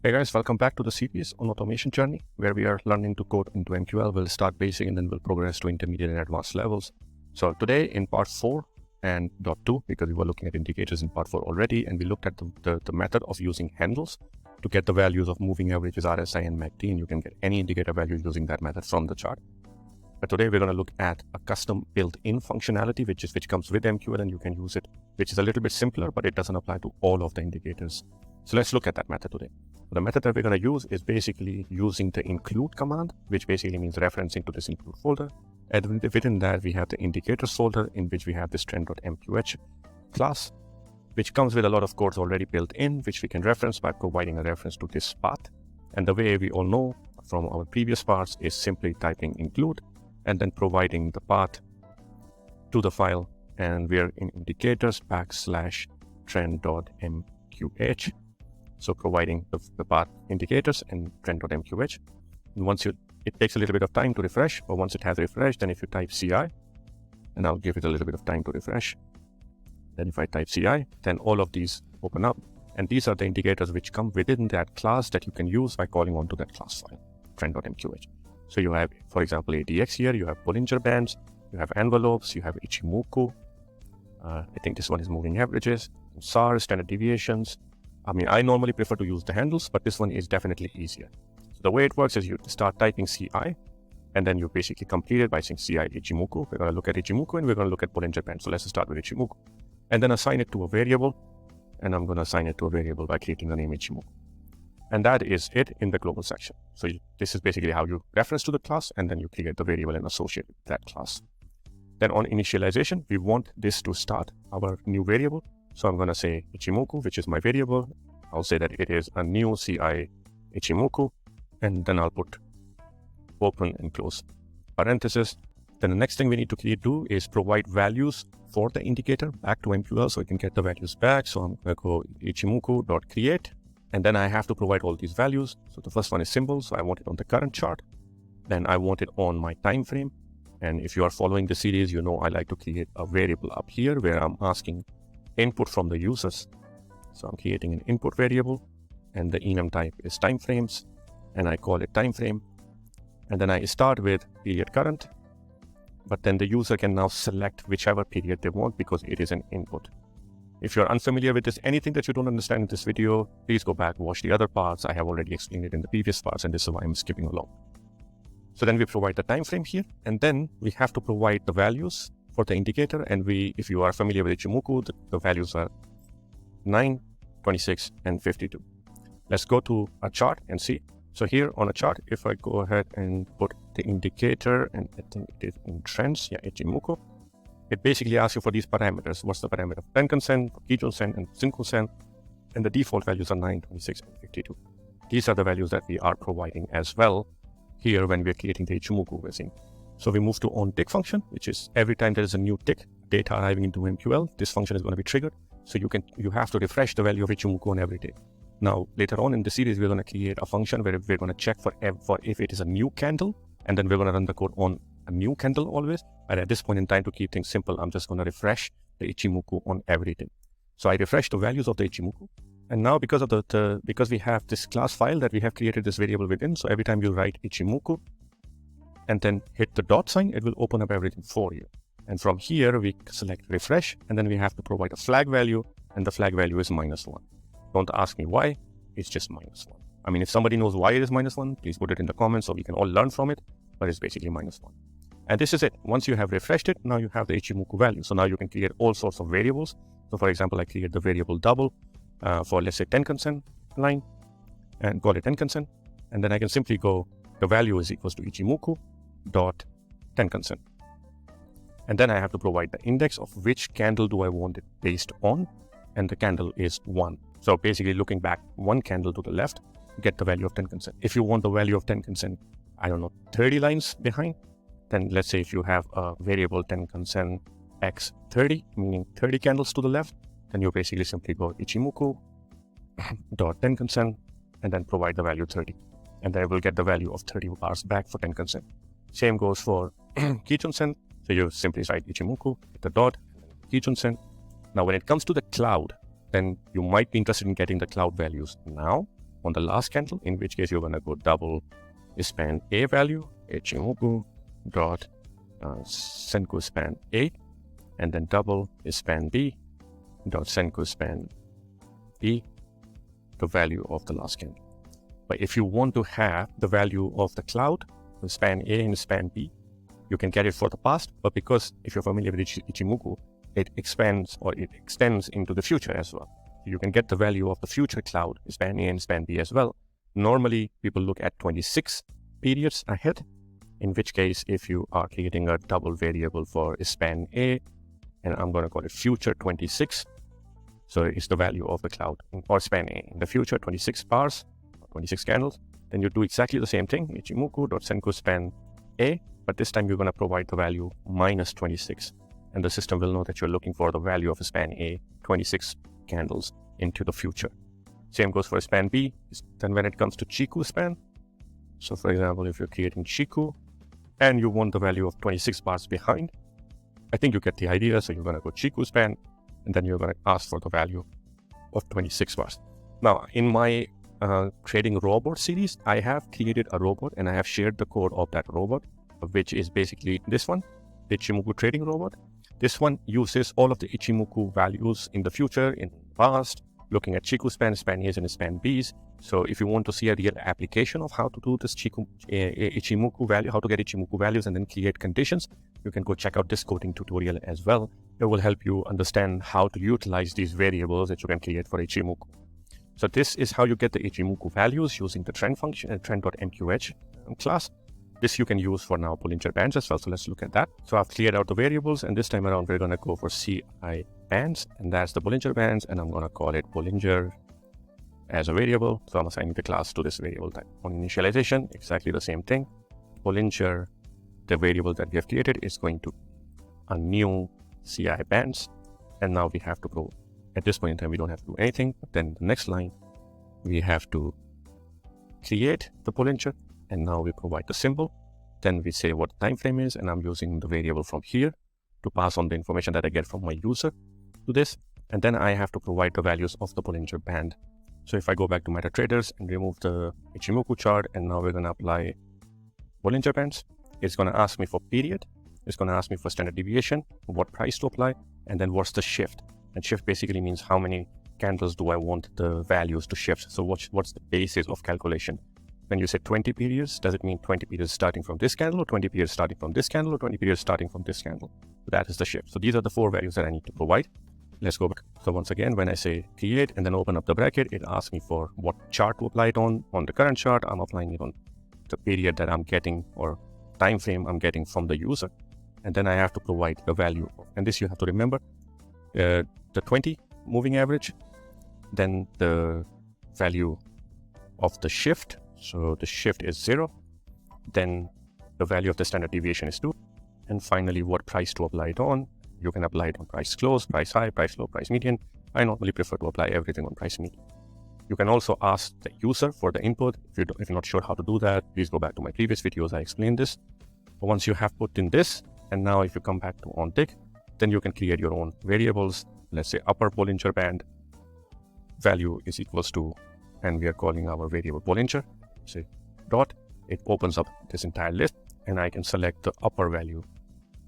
Hey guys, welcome back to the series on automation journey where we are learning to code into MQL. We'll start basic and then we'll progress to intermediate and advanced levels. So today in part 4 and dot 2, because we were looking at indicators in part 4 already, and we looked at the method of using handles to get the values of moving averages, RSI and MACD, and you can get any indicator value using that method from the chart. But today we're going to look at a custom built-in functionality which comes with MQL, and you can use it, which is a little bit simpler, but it doesn't apply to all of the indicators. So let's look at that method today. The method that we're going to use is basically using the include command, which basically means referencing to this include folder. And within that, we have the indicators folder in which we have this trend.mqh class, which comes with a lot of codes already built in, which we can reference by providing a reference to this path. And the way we all know from our previous parts is simply typing include and then providing the path to the file. And we're in indicators /trend.mqh. So providing the path indicators and trend.mqh. And once it takes a little bit of time to refresh, or once it has refreshed, then if you type CI, and I'll give it a little bit of time to refresh. Then if I type CI, then all of these open up. And these are the indicators which come within that class that you can use by calling onto that class file, trend.mqh. So you have, for example, ADX here, you have Bollingerbands, you have envelopes, you have Ichimoku. I think this one is moving averages, SAR, standard deviations. I mean, I normally prefer to use the handles, but this one is definitely easier. So the way it works is you start typing CI, and then you basically complete it by saying CI Ichimoku. We're going to look at Ichimoku and we're going to look at Bollingerband. So let's start with Ichimoku. And then assign it to a variable. And I'm going to assign it to a variable by creating the name Ichimoku. And that is it in the global section. So this is basically how you reference to the class, and then you create the variable and associate with that class. Then on initialization, we want this to start our new variable. So I'm going to say Ichimoku, which is my variable. I'll say that it is a new CI Ichimoku, and then I'll put open and close parentheses. Then the next thing we need to do is provide values for the indicator back to MQL so we can get the values back. So I'm going to go ichimoku.create, and then I have to provide all these values. So the first one is symbol, so I want it on the current chart. Then I want it on my time frame. And if you are following the series, you know I like to create a variable up here where I'm asking input from the users. So I'm creating an input variable, and the enum type is time frames, and I call it time frame. And then I start with period current, but then the user can now select whichever period they want because it is an input. If you're unfamiliar with this, anything that you don't understand in this video, please go back, watch the other parts. I have already explained it in the previous parts, and this is why I'm skipping along. So then we provide the time frame here, and then we have to provide the values for the indicator. And if you are familiar with Ichimoku, the values are 9, 26, and 52. Let's go to a chart and see. So here on a chart, if I go ahead and put the indicator, and I think it is in trends, Ichimoku, it basically asks you for these parameters. What's the parameter? Tenkan-sen, Kijun-sen, and Zinko-sen, and the default values are 9, 26, and 52. These are the values that we are providing as well here when we're creating the Ichimoku resin. So we move to onTick function, which is every time there is a new tick data arriving into MQL, this function is going to be triggered. So you have to refresh the value of Ichimoku on every tick. Now, later on in the series, we're going to create a function where we're going to check for if it is a new candle, and then we're going to run the code on a new candle always. But at this point in time, to keep things simple, I'm just going to refresh the Ichimoku on everything. So I refresh the values of the Ichimoku. And now because of because we have this class file that we have created this variable within, so every time you write Ichimoku and then hit the dot sign, it will open up everything for you. And from here, we select refresh, and then we have to provide a flag value, and the flag value is -1. Don't ask me why, it's just -1. I mean, if somebody knows why it is -1, please put it in the comments so we can all learn from it, but it's basically -1. And this is it. Once you have refreshed it, now you have the Ichimoku value. So now you can create all sorts of variables. So for example, I create the variable double for, let's say, Tenkan-sen line, and call it Tenkan-sen. And then I can simply go, the value is equals to Ichimoku.Tenkan-sen. And then I have to provide the index of which candle do I want it based on, and the candle is 1. So basically looking back one candle to the left, get the value of Tenkan-sen. If you want the value of Tenkan-sen, I don't know, 30 lines behind, then let's say if you have a variable Tenkan-sen x 30, meaning 30 candles to the left, then you basically simply go Ichimoku.Tenkan-sen and then provide the value 30. And then I will get the value of 30 bars back for Tenkan-sen. Same goes for Kijun-sen. So you simply write Ichimoku, hit the dot, Kijun-sen. Now when it comes to the cloud, then you might be interested in getting the cloud values now. on the last candle, in which case you're going to go double span A value, Ichimoku dot Senku span A, and then double span B dot Senku span B, the value of the last candle. But if you want to have the value of the cloud, the span A and span B, you can get it for the past, but because if you're familiar with Ichimoku, it expands or it extends into the future as well. You can get the value of the future cloud, span A and span B as well. Normally, people look at 26 periods ahead, in which case, if you are creating a double variable for span A, and I'm going to call it future 26, so it's the value of the cloud or span A in the future 26 bars, 26 candles, then you do exactly the same thing, Ichimoku.Senku span A, but this time you're going to provide the value minus 26, and the system will know that you're looking for the value of a span A, 26 candles into the future. Same goes for span B. Then when it comes to Chiku span, so for example, if you're creating Chiku and you want the value of 26 bars behind, I think you get the idea. So you're going to go Chiku span, and then you're going to ask for the value of 26 bars. Now, in my trading robot series, I have created a robot and I have shared the code of that robot, which is basically this one, the Ichimoku trading robot. This one uses all of the Ichimoku values in the future, in the past, looking at Chiku span, span A's and span B's. So if you want to see a real application of how to do this Ichimoku value, how to get Ichimoku values and then create conditions, you can go check out this coding tutorial as well. It will help you understand how to utilize these variables that you can create for Ichimoku. So this is how you get the Ichimoku values using the trend function and trend.mqh class. This you can use for now Bollinger bands as well. So let's look at that. So I've cleared out the variables, and this time around we're going to go for CI bands, and that's the Bollinger bands, and I'm going to call it Bollinger as a variable. So I'm assigning the class to this variable type. On initialization, exactly the same thing. Bollinger, the variable that we have created, is going to a new CI bands, and now we have to go. At this point in time, we don't have to do anything. But then the next line, we have to create the Bollinger, and now we provide the symbol. Then we say what the time frame is, and I'm using the variable from here to pass on the information that I get from my user to this. And then I have to provide the values of the Bollinger band. So if I go back to Metatraders and remove the Ichimoku chart, and now we're going to apply Bollinger bands, it's going to ask me for period. It's going to ask me for standard deviation, what price to apply, and then what's the shift. And shift basically means how many candles do I want the values to shift. So what's the basis of calculation? When you say 20 periods, does it mean 20 periods starting from this candle, or 20 periods starting from this candle, or 20 periods starting from this candle? So that is the shift. So these are the 4 values that I need to provide. Let's go back. So once again, when I say create and then open up the bracket, it asks me for what chart to apply it on. On the current chart, I'm applying it on the period that I'm getting, or time frame I'm getting from the user. And then I have to provide the value. And this you have to remember, the 20 moving average, then the value of the shift. So the shift is 0, then the value of the standard deviation is 2, and finally what price to apply it on. You can apply it on price close, price high, price low, price median. I normally prefer to apply everything on price median. You can also ask the user for the input. If you're not sure how to do that, please go back to my previous videos, I explained this. But once you have put in this, and now if you come back to onTick, then you can create your own variables. Let's say upper Bollinger band value is equals to, and we are calling our variable Bollinger. Say dot, it opens up this entire list, and I can select the upper value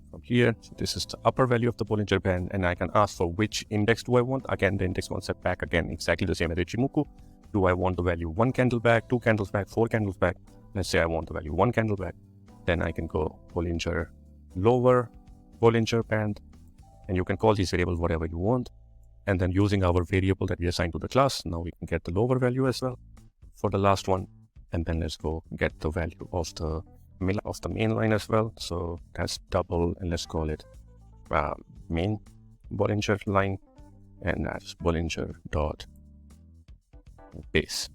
from here. So this is the upper value of the Bollinger band, and I can ask for which index do I want. Again, the index one step back, again exactly the same as Ichimoku. Do I want the value 1 candle back, 2 candles back, 4 candles back? Let's say I want the value 1 candle back. Then I can go Bollinger lower Bollinger band, and you can call these variables whatever you want. And then using our variable that we assigned to the class, now we can get the lower value as well for the last one. And then let's go get the value of the main line as well. So that's double, and let's call it main Bollinger line, and that's Bollinger dot base.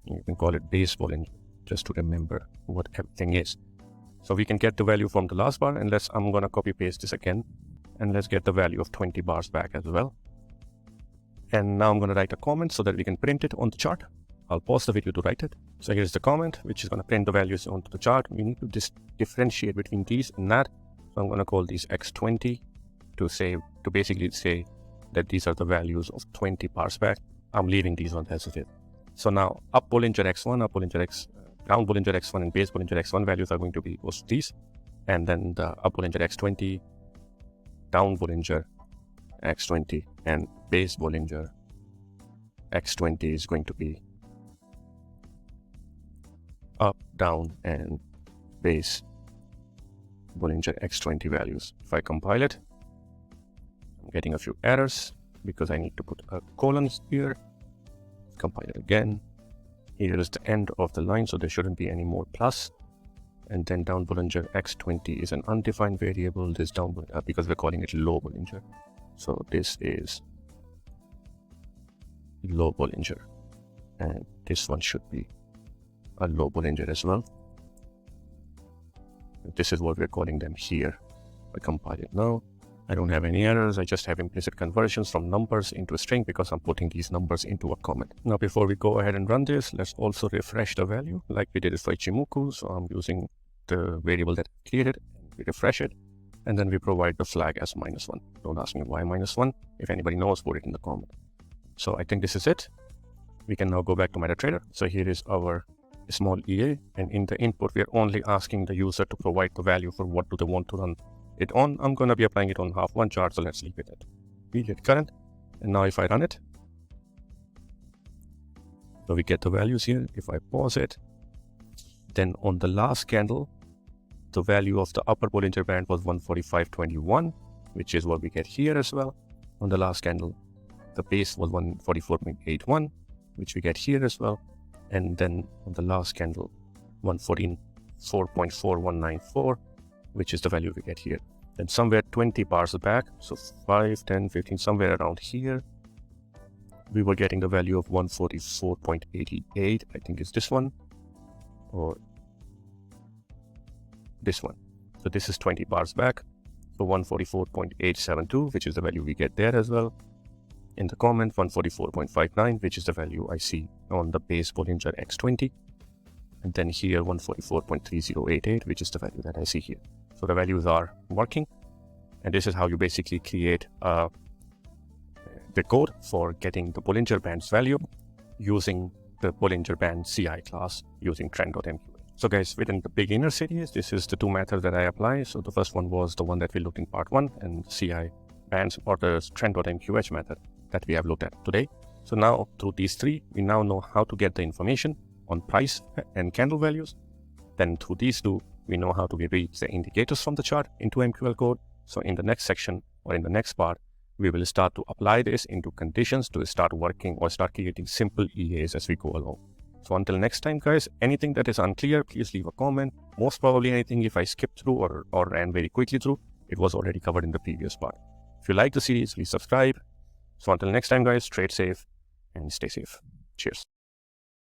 You can call it base Bollinger just to remember what everything is. So we can get the value from the last bar, and I'm gonna copy paste this again, and let's get the value of 20 bars back as well. And now I'm gonna write a comment so that we can print it on the chart. I'll pause the video to write it. So here's the comment, which is going to print the values onto the chart. We need to differentiate between these and that. So I'm going to call these x20 to basically say that these are the values of 20 bars back. I'm leaving these ones as it is. So now up Bollinger X1, down Bollinger X1 and base Bollinger X1 values are going to be both these. And then the up Bollinger X20, down Bollinger X20 and base Bollinger X20 is going to be up, down and base Bollinger X20 values. If I compile it, I'm getting a few errors because I need to put a colon here. Compile it again. Here is the end of the line, so there shouldn't be any more plus. And then down Bollinger X20 is an undefined variable. This down because we're calling it low Bollinger. So this is low Bollinger, and this one should be a low Bollinger as well. This is what we're calling them here. I compile it now. I don't have any errors. I just have implicit conversions from numbers into a string because I'm putting these numbers into a comment. Now, before we go ahead and run this, let's also refresh the value like we did it for Ichimoku. So I'm using the variable that I created. We refresh it, and then we provide the flag as -1. Don't ask me why -1. If anybody knows, put it in the comment. So I think this is it. We can now go back to Metatrader. So here is our small EA, and in the input, we are only asking the user to provide the value for what do they want to run it on. I'm going to be applying it on half one chart, so let's leave it at period current. And now if I run it, so we get the values here. If I pause it, then on the last candle, the value of the upper Bollinger Band was 145.21, which is what we get here as well. On the last candle, the base was 144.81, which we get here as well. And then on the last candle, 114.4194, which is the value we get here. Then somewhere 20 bars back, so 5, 10, 15, somewhere around here, we were getting the value of 144.88. I think it's this one, or this one. So this is 20 bars back, so 144.872, which is the value we get there as well. In the comment, 144.59, which is the value I see on the base Bollinger X20. And then here 144.3088, which is the value that I see here. So the values are working, and this is how you basically create the code for getting the Bollinger Band's value using the Bollingerband CI class using trend.mql. So guys, within the beginner series, this is the two methods that I apply. So the first one was the one that we looked in part 1, and CI bands or the trend.mqh method that we have looked at today. So now through these three, we now know how to get the information on price and candle values. Then through these two, we know how to read the indicators from the chart into MQL code. So in the next section or in the next part, we will start to apply this into conditions to start working or start creating simple EAs as we go along. So until next time, guys, anything that is unclear, please leave a comment. Most probably anything if I skipped through or ran very quickly through, it was already covered in the previous part. If you like the series, please subscribe. So until next time, guys, trade safe and stay safe. Cheers.